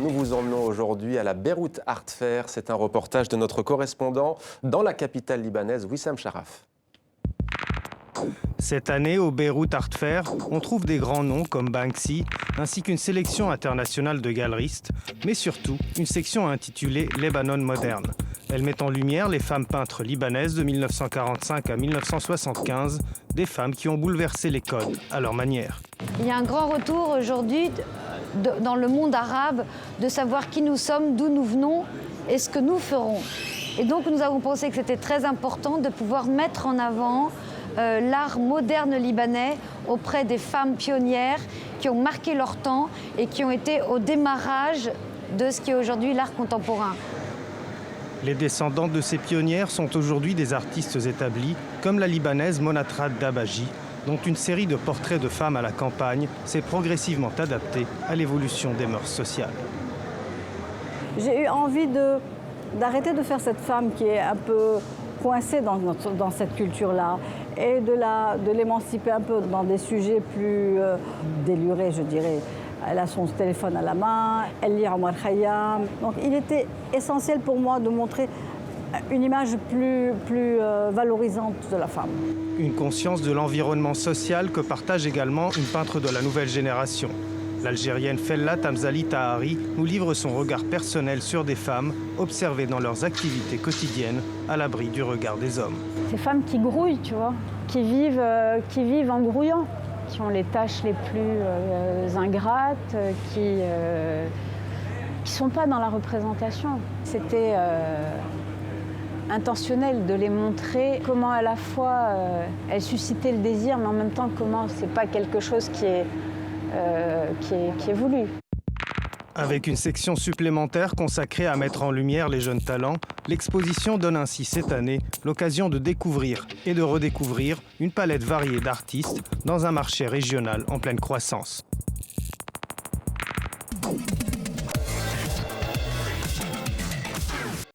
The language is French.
Nous vous emmenons aujourd'hui à la Beyrouth Art Fair. C'est un reportage de notre correspondant dans la capitale libanaise, Wissam Sharaf. Cette année, au Beyrouth Art Fair, on trouve des grands noms comme Banksy, ainsi qu'une sélection internationale de galeristes, mais surtout une section intitulée Lebanon moderne. Elle met en lumière les femmes peintres libanaises de 1945 à 1975, des femmes qui ont bouleversé les codes à leur manière. Il y a un grand retour aujourd'hui dans le monde arabe de savoir qui nous sommes, d'où nous venons et ce que nous ferons. Et donc nous avons pensé que c'était très important de pouvoir mettre en avant l'art moderne libanais auprès des femmes pionnières qui ont marqué leur temps et qui ont été au démarrage de ce qui est aujourd'hui l'art contemporain. Les descendantes de ces pionnières sont aujourd'hui des artistes établis, comme la libanaise Monatrad Dabaji, dont une série de portraits de femmes à la campagne s'est progressivement adaptée à l'évolution des mœurs sociales. J'ai eu envie d'arrêter de faire cette femme qui est un peu coincée dans cette culture-là et de l'émanciper un peu dans des sujets plus délurés, je dirais. Elle a son téléphone à la main, elle lit Omar Khayyam. Donc il était essentiel pour moi de montrer une image plus valorisante de la femme. Une conscience de l'environnement social que partage également une peintre de la nouvelle génération. L'Algérienne Fella Tamzali Tahari nous livre son regard personnel sur des femmes observées dans leurs activités quotidiennes à l'abri du regard des hommes. Ces femmes qui grouillent, tu vois, qui vivent en grouillant, qui ont les tâches les plus ingrates, qui sont pas dans la représentation. C'était intentionnel de les montrer, comment à la fois elles suscitaient le désir, mais en même temps comment c'est pas quelque chose qui est voulu. Avec une section supplémentaire consacrée à mettre en lumière les jeunes talents, l'exposition donne ainsi cette année l'occasion de découvrir et de redécouvrir une palette variée d'artistes dans un marché régional en pleine croissance.